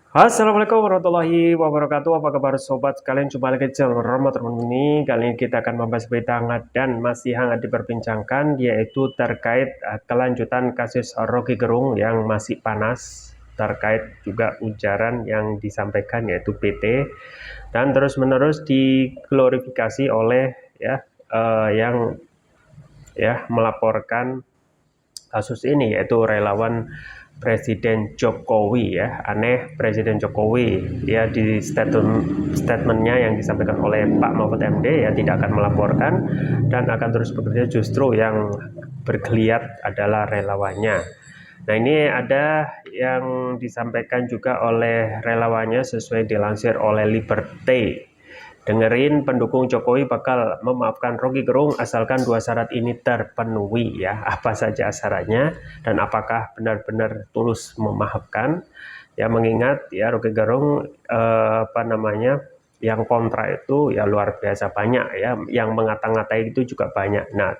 Assalamualaikum warahmatullahi wabarakatuh. Apa kabar sobat sekalian? Jumpa lagi di channel Rama Teman ini. Kali ini kita akan membahas berita hangat dan masih hangat diperbincangkan, yaitu terkait kelanjutan kasus Rocky Gerung yang masih panas, terkait juga ujaran yang disampaikan yaitu PT dan terus-menerus diglorifikasi oleh yang melaporkan kasus ini, yaitu relawan Presiden Jokowi. Aneh, Presiden Jokowi di statementnya yang disampaikan oleh Pak Mahfud MD tidak akan melaporkan dan akan terus bekerja, justru yang bergeliat adalah relawannya. Nah, ini ada yang disampaikan juga oleh relawannya sesuai dilansir oleh Liberty. Dengerin, pendukung Jokowi bakal memaafkan Rocky Gerung asalkan dua syarat ini terpenuhi. Apa saja syaratnya dan apakah benar-benar tulus memaafkan? Mengingat Rocky Gerung yang kontra itu luar biasa banyak, yang mengata-ngatai itu juga banyak. Nah,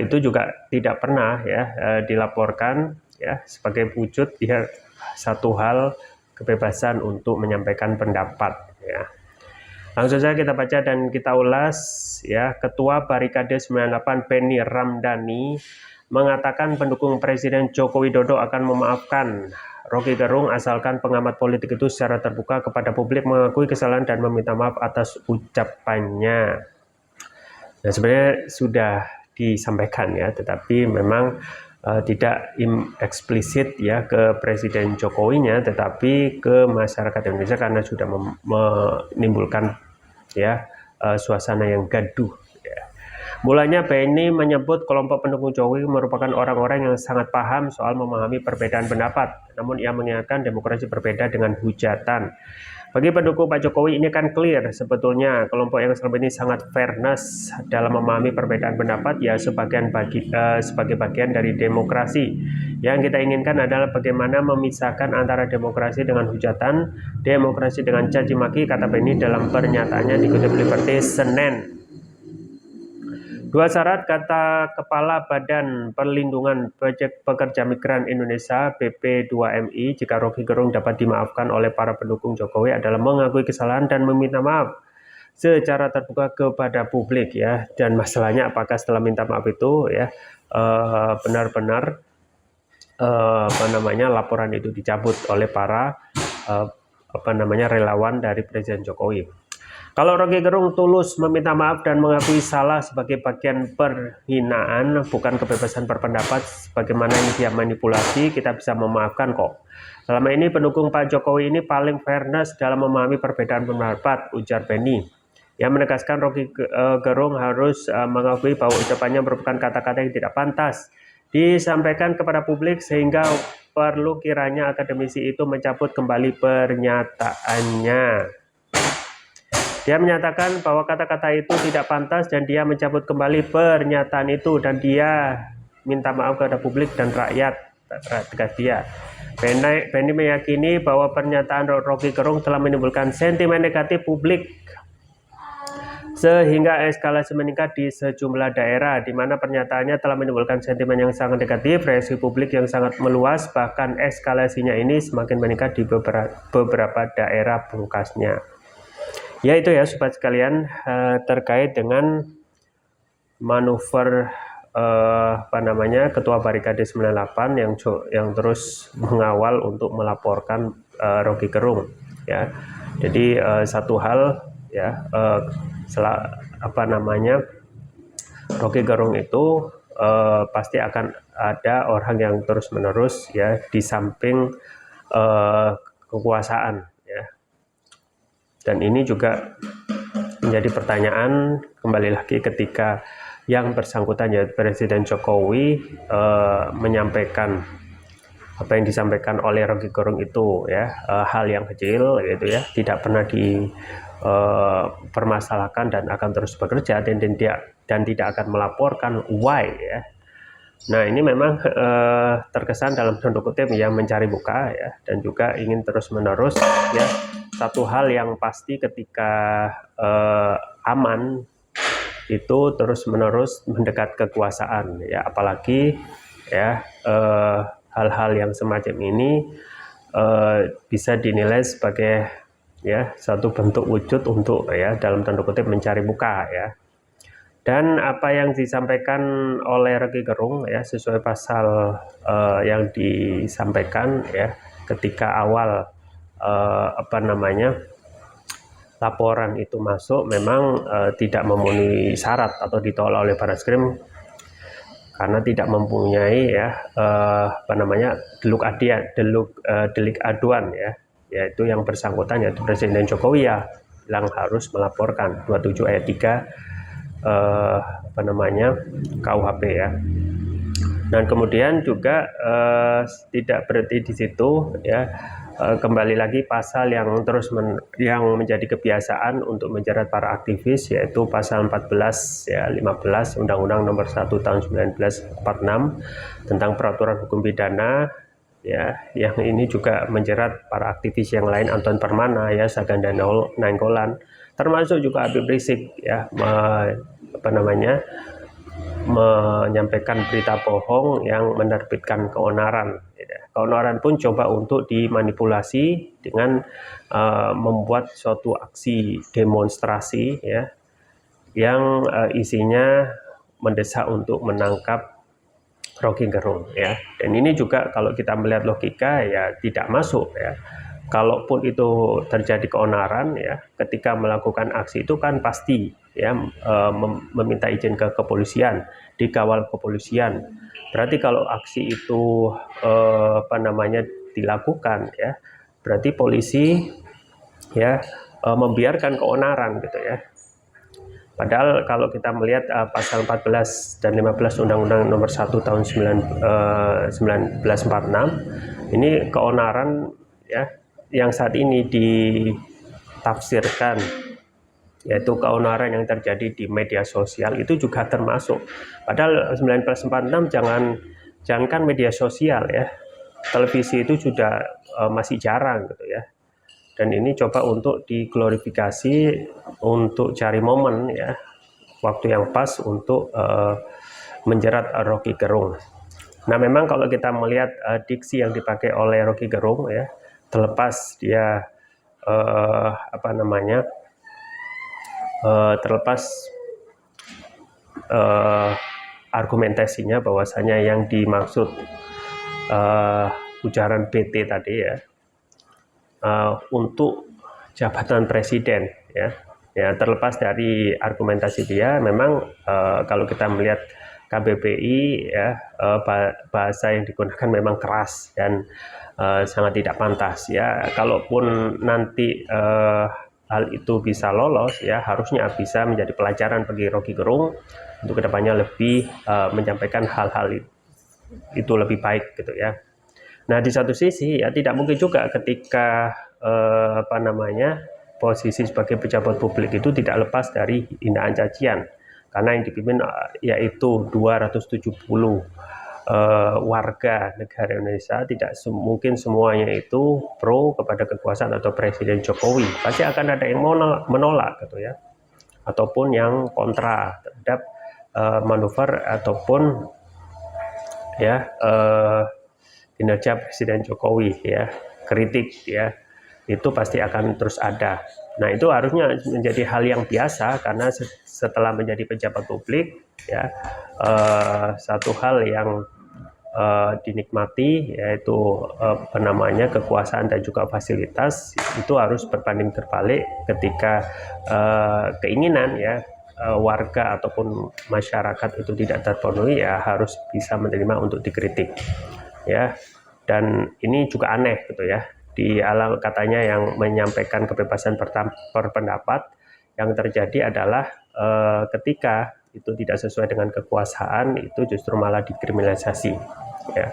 itu juga tidak pernah dilaporkan sebagai wujud satu hal kebebasan untuk menyampaikan pendapat. Langsung saja kita baca dan kita ulas. Ketua Barikade 98 Benny Ramdhani mengatakan pendukung Presiden Joko Widodo akan memaafkan Rocky Gerung asalkan pengamat politik itu secara terbuka kepada publik mengakui kesalahan dan meminta maaf atas ucapannya. Nah, sebenarnya sudah disampaikan tetapi memang tidak eksplisit ke Presiden Jokowinya, tetapi ke masyarakat Indonesia karena sudah menimbulkan suasana yang gaduh. Mulanya Benny menyebut kelompok pendukung Jokowi merupakan orang-orang yang sangat paham soal memahami perbedaan pendapat, namun ia mengingatkan demokrasi berbeda dengan hujatan. Bagi pendukung Pak Jokowi ini kan clear, sebetulnya kelompok yang selama ini sangat fairness dalam memahami perbedaan pendapat sebagai bagian dari demokrasi. Yang kita inginkan adalah bagaimana memisahkan antara demokrasi dengan hujatan, demokrasi dengan caci maki, kata Benny dalam pernyataannya dikutip Liberty Senin. Dua syarat, kata Kepala Badan Perlindungan Pekerja Migran Indonesia BP2MI, jika Rocky Gerung dapat dimaafkan oleh para pendukung Jokowi adalah mengakui kesalahan dan meminta maaf secara terbuka kepada publik. Dan masalahnya apakah setelah minta maaf itu benar-benar laporan itu dicabut oleh para relawan dari Presiden Jokowi. Kalau Rocky Gerung tulus meminta maaf dan mengakui salah sebagai bagian perhinaan, bukan kebebasan berpendapat, bagaimana ini dia manipulasi, kita bisa memaafkan kok. Selama ini pendukung Pak Jokowi ini paling fairness dalam memahami perbedaan pendapat, ujar Benny. Yang menegaskan Rocky Gerung harus mengakui bahwa ucapannya merupakan kata-kata yang tidak pantas disampaikan kepada publik, sehingga perlu kiranya akademisi itu mencabut kembali pernyataannya. Dia menyatakan bahwa kata-kata itu tidak pantas dan dia mencabut kembali pernyataan itu dan dia minta maaf kepada publik dan rakyat, tegas dia. Benny meyakini bahwa pernyataan Rocky Gerung telah menimbulkan sentimen negatif publik sehingga eskalasi meningkat di sejumlah daerah, di mana pernyataannya telah menimbulkan sentimen yang sangat negatif, reaksi publik yang sangat meluas, bahkan eskalasinya ini semakin meningkat di beberapa daerah pungkasnya. Itu sobat sekalian, terkait dengan manuver Ketua Barikade 98 yang terus mengawal untuk melaporkan Rocky Gerung. Jadi satu hal Rocky Gerung itu pasti akan ada orang yang terus-menerus di samping kekuasaan. Dan ini juga menjadi pertanyaan kembali lagi ketika yang bersangkutan yaitu Presiden Jokowi menyampaikan apa yang disampaikan oleh Rocky Gerung itu hal yang kecil tidak pernah dipermasalahkan dan akan terus bekerja dan tidak akan melaporkan why. Nah, ini memang terkesan dalam tanda kutip yang mencari muka dan juga ingin terus-menerus satu hal yang pasti ketika aman itu terus-menerus mendekat kekuasaan apalagi hal-hal yang semacam ini bisa dinilai sebagai ya satu bentuk wujud untuk ya dalam tanda kutip mencari muka ya. Dan apa yang disampaikan oleh Rocky Gerung ya sesuai pasal yang disampaikan ya ketika awal laporan itu masuk memang tidak memenuhi syarat atau ditolak oleh Barreskrim karena tidak mempunyai ya delik aduan ya, yaitu yang bersangkutan yaitu Presiden Jokowi ya yang harus melaporkan 27 ayat 3 KUHP ya. Dan kemudian juga tidak berhenti di situ ya, kembali lagi pasal yang yang menjadi kebiasaan untuk menjerat para aktivis, yaitu pasal 14 ya 15 Undang-Undang Nomor 1 Tahun 1946 tentang peraturan hukum pidana ya, yang ini juga menjerat para aktivis yang lain, Anton Permana ya, Saganda Nainggolan, termasuk juga Habib Rizik ya, menyampaikan berita bohong yang menerbitkan keonaran. Keonaran pun coba untuk dimanipulasi dengan membuat suatu aksi demonstrasi ya, yang isinya mendesak untuk menangkap Rocky Gerung ya. Dan ini juga kalau kita melihat logika ya tidak masuk ya. Kalaupun itu terjadi keonaran ya, ketika melakukan aksi itu kan pasti ya meminta izin ke kepolisian, dikawal kepolisian. Berarti kalau aksi itu dilakukan ya, berarti polisi ya membiarkan keonaran gitu ya. Padahal kalau kita melihat pasal 14 dan 15 Undang-Undang Nomor 1 Tahun 1946 ini keonaran ya yang saat ini ditafsirkan, yaitu keonaran yang terjadi di media sosial itu juga termasuk. Padahal 1946 jangankan media sosial ya, televisi itu sudah masih jarang gitu ya. Dan ini coba untuk diglorifikasi untuk cari momen ya, waktu yang pas untuk menjerat Rocky Gerung. Nah memang kalau kita melihat diksi yang dipakai oleh Rocky Gerung ya, terlepas dia argumentasinya bahwasanya yang dimaksud ujaran BT tadi ya untuk jabatan presiden ya. Ya terlepas dari argumentasi dia, memang kalau kita melihat KBBI ya, bahasa yang digunakan memang keras dan sangat tidak pantas ya. Kalaupun nanti hal itu bisa lolos ya, harusnya bisa menjadi pelajaran bagi Rocky Gerung untuk kedepannya lebih menyampaikan hal-hal itu lebih baik gitu ya. Nah di satu sisi ya tidak mungkin juga ketika posisi sebagai pejabat publik itu tidak lepas dari hinaan cacian, karena yang dipimpin yaitu 270 warga negara Indonesia. Tidak mungkin semuanya itu pro kepada kekuasaan atau Presiden Jokowi, pasti akan ada yang menolak gitu ya, ataupun yang kontra terhadap manuver ataupun ya kinerja Presiden Jokowi ya, kritik ya, itu pasti akan terus ada. Nah itu harusnya menjadi hal yang biasa, karena setelah menjadi pejabat publik ya, satu hal yang dinikmati yaitu kekuasaan dan juga fasilitas itu harus berbanding terbalik ketika keinginan ya warga ataupun masyarakat itu tidak terpenuhi, ya harus bisa menerima untuk dikritik ya. Dan ini juga aneh gitu ya, di alam katanya yang menyampaikan kebebasan berpendapat, yang terjadi adalah ketika itu tidak sesuai dengan kekuasaan itu justru malah dikriminalisasi ya.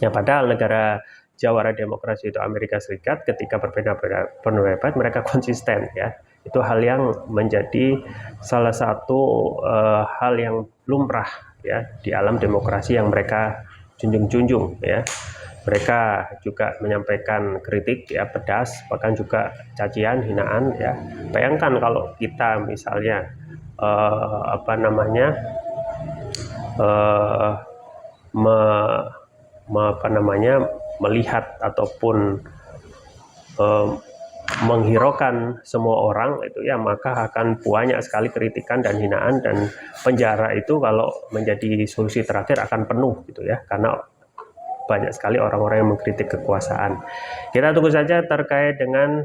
Ya padahal negara jawara demokrasi itu Amerika Serikat, ketika berbeda pendapat mereka konsisten ya. Itu hal yang menjadi salah satu hal yang lumrah ya di alam demokrasi yang mereka junjung ya. Mereka juga menyampaikan kritik ya pedas, bahkan juga cacian, hinaan ya. Bayangkan kalau kita misalnya melihat ataupun menghiraukan semua orang itu ya, maka akan banyak sekali kritikan dan hinaan, dan penjara itu kalau menjadi solusi terakhir akan penuh gitu ya, karena banyak sekali orang-orang yang mengkritik kekuasaan. Kita tunggu saja terkait dengan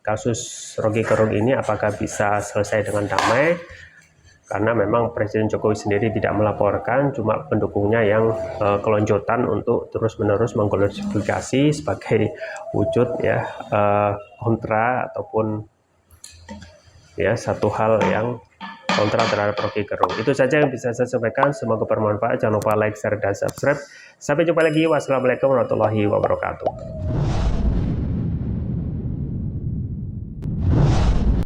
kasus Rocky Gerung ini apakah bisa selesai dengan damai, karena memang Presiden Jokowi sendiri tidak melaporkan, cuma pendukungnya yang kelonjotan untuk terus-menerus mengglorifikasi sebagai wujud ya kontra ataupun ya satu hal yang kontra terhadap Rocky Gerung. Itu saja yang bisa saya sampaikan, semoga bermanfaat. Jangan lupa like, share, dan subscribe. Sampai jumpa lagi. Wassalamualaikum warahmatullahi wabarakatuh.